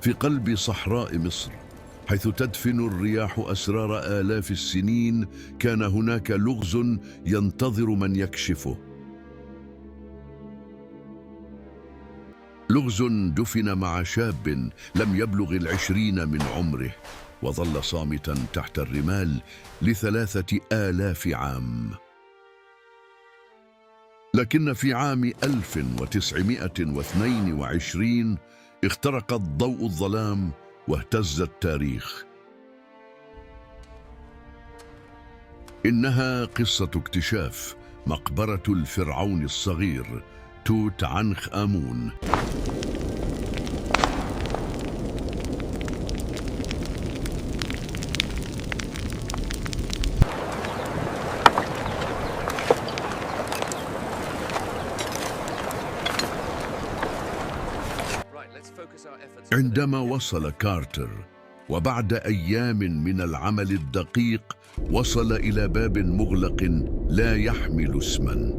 في قلب صحراء مصر، حيث تدفن الرياح أسرار آلاف السنين، كان هناك لغز ينتظر من يكشفه. لغز دفن مع شاب لم يبلغ 20 من عمره، وظل صامتا تحت الرمال ل3000 عام. لكن في عام 1922 اخترق الضوء الظلام واهتز التاريخ. إنها قصة اكتشاف مقبرة الفرعون الصغير توت عنخ آمون. عندما وصل كارتر وبعد أيام من العمل الدقيق، وصل إلى باب مغلق لا يحمل اسما.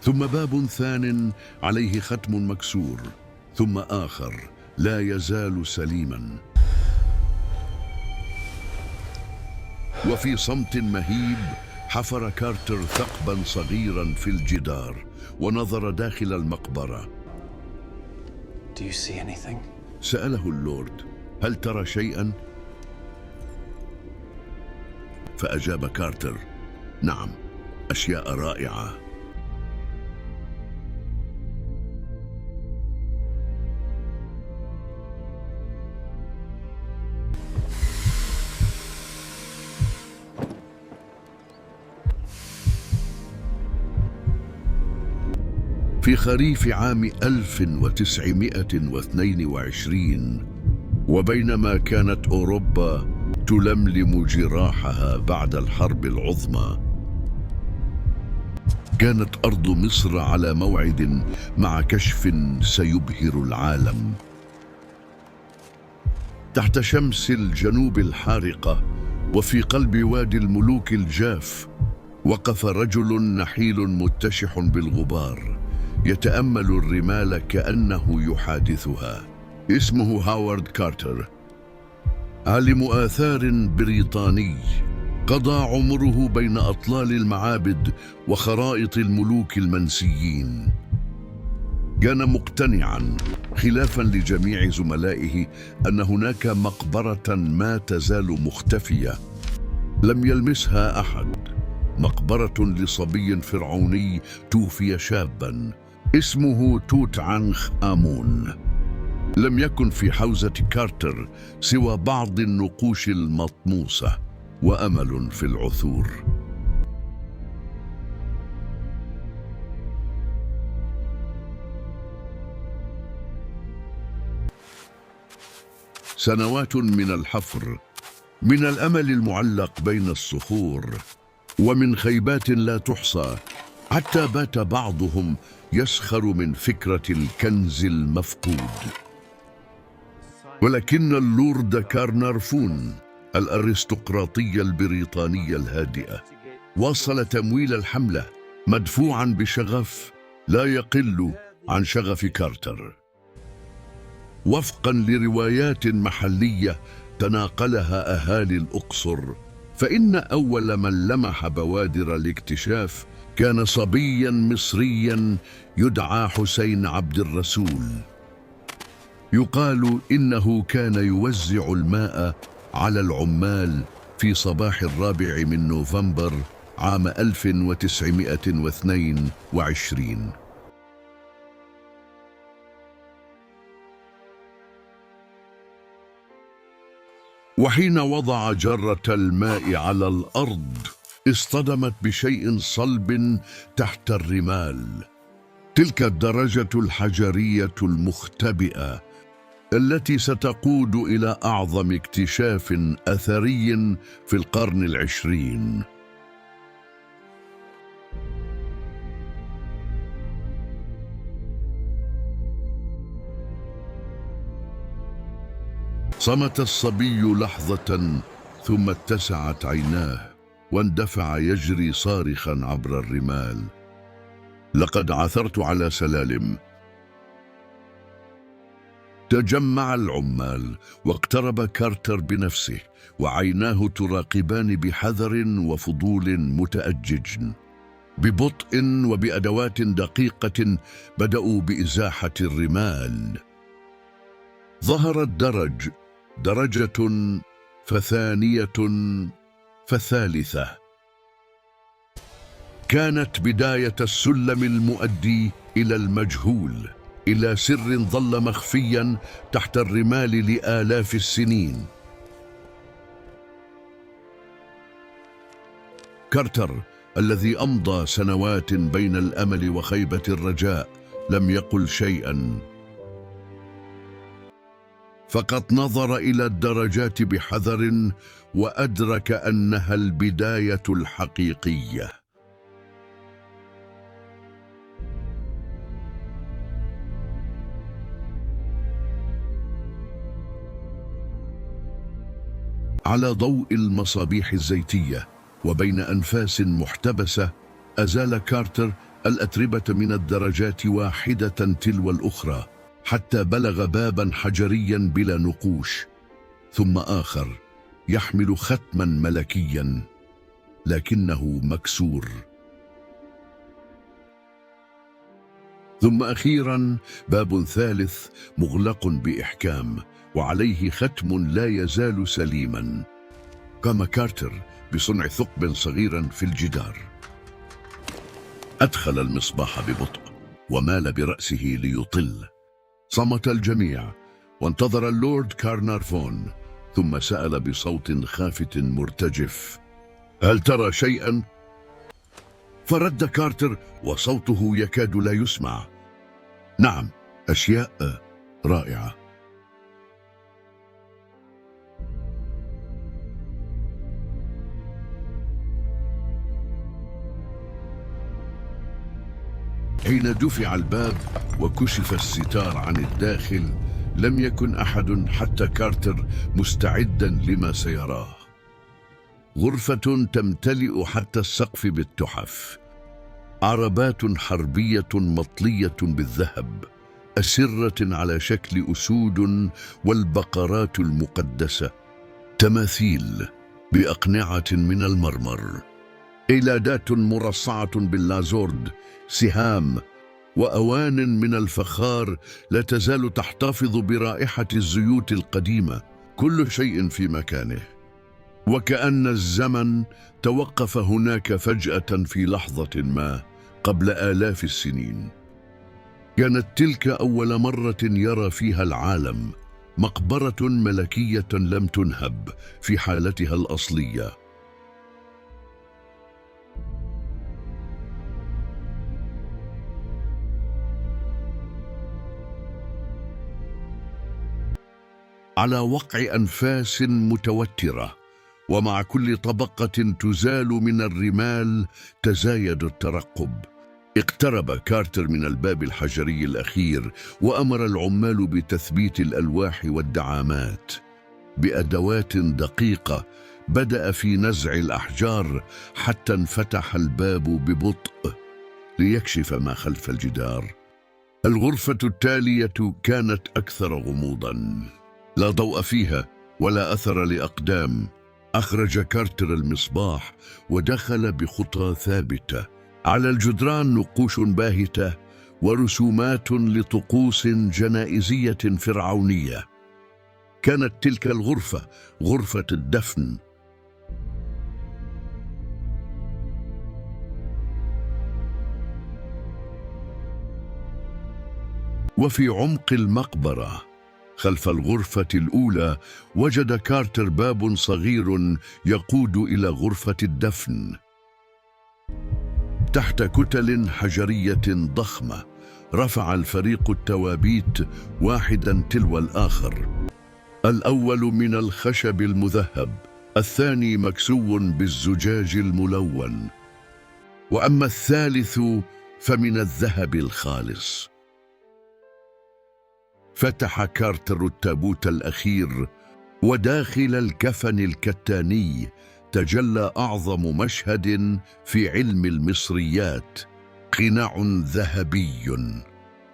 ثم باب ثان عليه ختم مكسور، ثم آخر لا يزال سليما. وفي صمت مهيب حفر كارتر ثقبا صغيرا في الجدار ونظر داخل المقبرة. Do you see anything? سأله اللورد: هل ترى شيئا؟ فأجاب كارتر: نعم، أشياء رائعة. في خريف عام 1922، وبينما كانت أوروبا تلملم جراحها بعد الحرب العظمى، كانت أرض مصر على موعد مع كشف سيبهر العالم. تحت شمس الجنوب الحارقة وفي قلب وادي الملوك الجاف، وقف رجل نحيل متشح بالغبار يتأمل الرمال كأنه يحادثها. اسمه هاوارد كارتر، عالم آثار بريطاني قضى عمره بين أطلال المعابد وخرائط الملوك المنسيين. كان مقتنعا خلافا لجميع زملائه أن هناك مقبرة ما تزال مختفية لم يلمسها أحد، مقبرة لصبي فرعوني توفي شابا اسمه توت عنخ آمون. لم يكن في حوزة كارتر سوى بعض النقوش المطموسة وأمل في العثور. سنوات من الحفر، من الأمل المعلق بين الصخور، ومن خيبات لا تحصى، حتى بات بعضهم يسخر من فكرة الكنز المفقود. ولكن اللورد كارنارفون، الأرستقراطية البريطانية الهادئة، واصل تمويل الحملة مدفوعا بشغف لا يقل عن شغف كارتر. وفقا لروايات محلية تناقلها أهالي الأقصر، فإن أول من لمح بوادر الاكتشاف كان صبيا مصريا يدعى حسين عبد الرسول. يقال إنه كان يوزع الماء على العمال في صباح 4 من نوفمبر عام 1922. وحين وضع جرة الماء على الأرض، اصطدمت بشيء صلب تحت الرمال. تلك الدرجة الحجرية المختبئة التي ستقود إلى أعظم اكتشاف أثري في القرن العشرين. صمت الصبي لحظة، ثم اتسعت عيناه واندفع يجري صارخا عبر الرمال. لقد عثرت على سلالم. تجمع العمال واقترب كارتر بنفسه، وعيناه تراقبان بحذر وفضول متأجج. ببطء وبأدوات دقيقة بدأوا بإزاحة الرمال. ظهر الدرج، درجة فثانية فثالثة. كانت بداية السلم المؤدي إلى المجهول، إلى سر ظل مخفيا تحت الرمال لآلاف السنين. كارتر الذي أمضى سنوات بين الأمل وخيبة الرجاء لم يقل شيئا، فقط نظر إلى الدرجات بحذر وأدرك أنها البداية الحقيقية. على ضوء المصابيح الزيتية وبين أنفاس محتبسة، أزال كارتر الأتربة من الدرجات واحدة تلو الأخرى حتى بلغ بابا حجريا بلا نقوش، ثم آخر يحمل ختما ملكيا لكنه مكسور، ثم أخيرا باب ثالث مغلق بإحكام وعليه ختم لا يزال سليما. قام كارتر بصنع ثقب صغير في الجدار. أدخل المصباح ببطء ومال برأسه ليطل. صمت الجميع وانتظر اللورد كارنارفون، ثم سأل بصوت خافت مرتجف: هل ترى شيئا؟ فرد كارتر وصوته يكاد لا يسمع: نعم، أشياء رائعة. حين دفع الباب وكشف الستار عن الداخل، لم يكن أحد حتى كارتر مستعدا لما سيراه. غرفة تمتلئ حتى السقف بالتحف، عربات حربية مطلية بالذهب، أسرة على شكل أسود والبقرات المقدسة، تماثيل بأقنعة من المرمر، قلادات مرصعة باللازورد، سهام وأوان من الفخار لا تزال تحتفظ برائحة الزيوت القديمة. كل شيء في مكانه، وكأن الزمن توقف هناك فجأة في لحظة ما قبل آلاف السنين. كانت تلك أول مرة يرى فيها العالم مقبرة ملكية لم تنهب في حالتها الأصلية. على وقع أنفاس متوترة، ومع كل طبقة تزال من الرمال تزايد الترقب. اقترب كارتر من الباب الحجري الأخير وأمر العمال بتثبيت الألواح والدعامات. بأدوات دقيقة بدأ في نزع الأحجار حتى انفتح الباب ببطء ليكشف ما خلف الجدار. الغرفة التالية كانت أكثر غموضاً، لا ضوء فيها ولا أثر لأقدام. أخرج كارتر المصباح ودخل بخطى ثابتة. على الجدران نقوش باهتة ورسومات لطقوس جنائزية فرعونية. كانت تلك الغرفة غرفة الدفن. وفي عمق المقبرة خلف الغرفة الأولى وجد كارتر باب صغير يقود إلى غرفة الدفن. تحت كتل حجرية ضخمة رفع الفريق التوابيت واحدا تلو الآخر. الأول من الخشب المذهب، الثاني مكسو بالزجاج الملون، وأما الثالث فمن الذهب الخالص. فتح كارتر التابوت الأخير، وداخل الكفن الكتاني تجلى أعظم مشهد في علم المصريات. قناع ذهبي،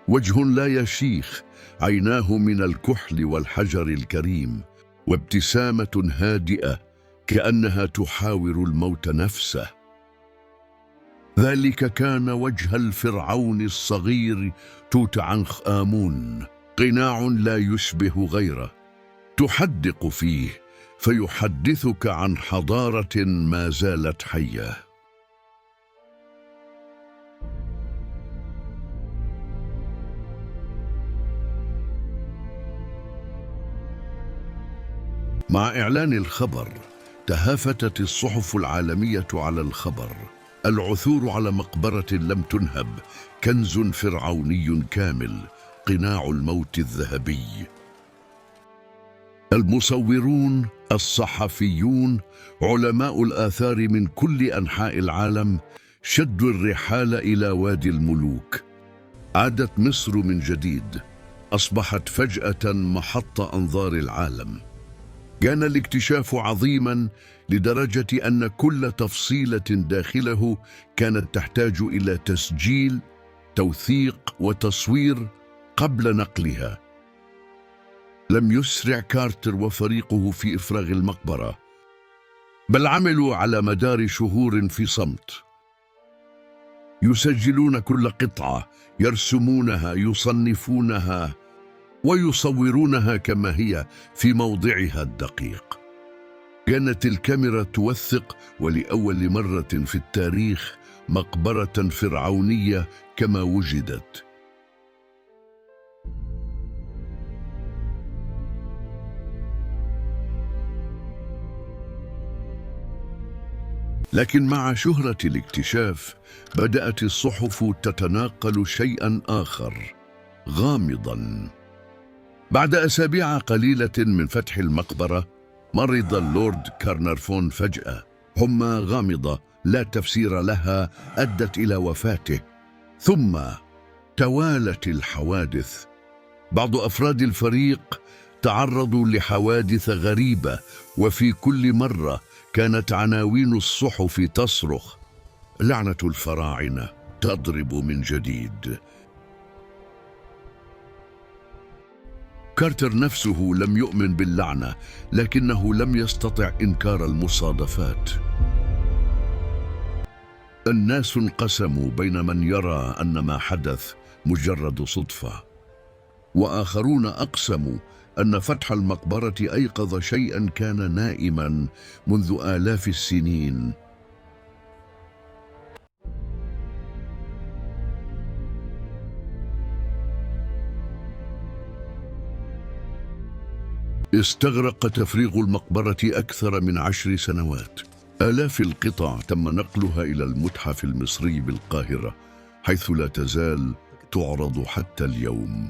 وجه لا يشيخ، عيناه من الكحل والحجر الكريم، وابتسامة هادئة كأنها تحاور الموت نفسه. ذلك كان وجه الفرعون الصغير توت عنخ آمون، قناع لا يشبه غيره، تحدق فيه فيحدثك عن حضارة ما زالت حية. مع إعلان الخبر تهافتت الصحف العالمية على الخبر. العثور على مقبرة لم تنهب، كنز فرعوني كامل، قناع الموت الذهبي. المصورون، الصحفيون، علماء الآثار من كل أنحاء العالم شدوا الرحال إلى وادي الملوك. عادت مصر من جديد، أصبحت فجأة محط أنظار العالم. كان الاكتشاف عظيما لدرجة أن كل تفصيلة داخله كانت تحتاج إلى تسجيل، توثيق وتصوير قبل نقلها. لم يسرع كارتر وفريقه في إفراغ المقبرة، بل عملوا على مدار شهور في صمت، يسجلون كل قطعة، يرسمونها، يصنفونها ويصورونها كما هي في موضعها الدقيق. كانت الكاميرا توثق ولأول مرة في التاريخ مقبرة فرعونية كما وجدت. لكن مع شهرة الاكتشاف بدأت الصحف تتناقل شيئا آخر غامضا. بعد أسابيع قليلة من فتح المقبرة مرض اللورد كارنرفون فجأة، حمى غامضة لا تفسير لها أدت إلى وفاته. ثم توالت الحوادث. بعض أفراد الفريق تعرضوا لحوادث غريبة، وفي كل مرة كانت عناوين الصحف تصرخ: لعنة الفراعنة تضرب من جديد. كارتر نفسه لم يؤمن باللعنة، لكنه لم يستطع إنكار المصادفات. الناس انقسموا بين من يرى أن ما حدث مجرد صدفة، وآخرون أقسموا أن فتح المقبرة أيقظ شيئا كان نائما منذ آلاف السنين. استغرق تفريغ المقبرة أكثر من 10 سنوات. آلاف القطع تم نقلها إلى المتحف المصري بالقاهرة، حيث لا تزال تعرض حتى اليوم.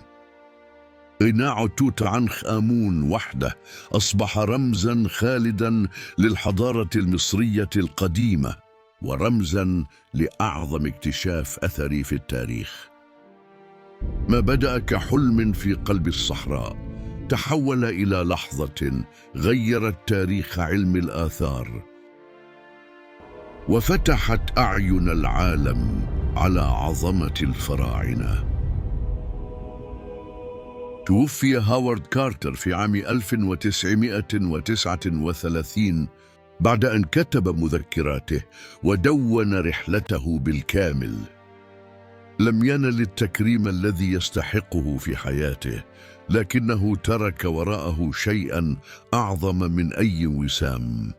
قناع توت عنخ آمون وحده أصبح رمزا خالدا للحضارة المصرية القديمة، ورمزا لأعظم اكتشاف أثري في التاريخ. ما بدأ كحلم في قلب الصحراء تحول إلى لحظة غيرت تاريخ علم الآثار، وفتحت أعين العالم على عظمة الفراعنة. توفي هاورد كارتر في عام 1939 بعد أن كتب مذكراته ودون رحلته بالكامل. لم ينل التكريم الذي يستحقه في حياته، لكنه ترك وراءه شيئا أعظم من أي وسام.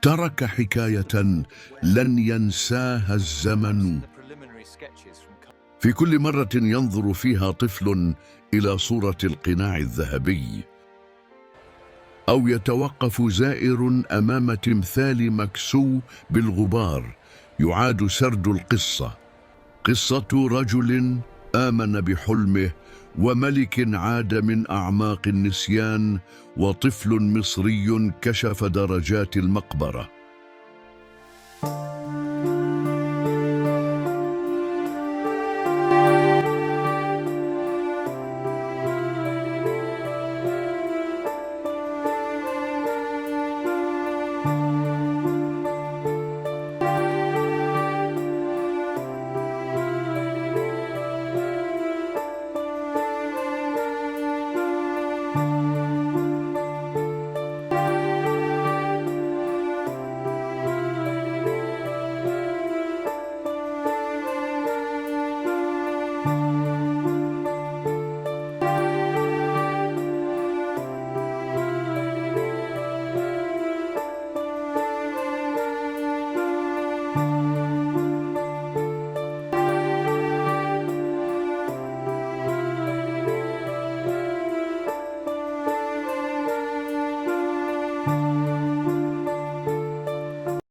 ترك حكاية لن ينساها الزمن. في كل مرة ينظر فيها طفل إلى صورة القناع الذهبي، أو يتوقف زائر أمام تمثال مكسو بالغبار، يعاد سرد القصة، قصة رجل آمن بحلمه، وملك عاد من أعماق النسيان، وطفل مصري كشف درجات المقبرة.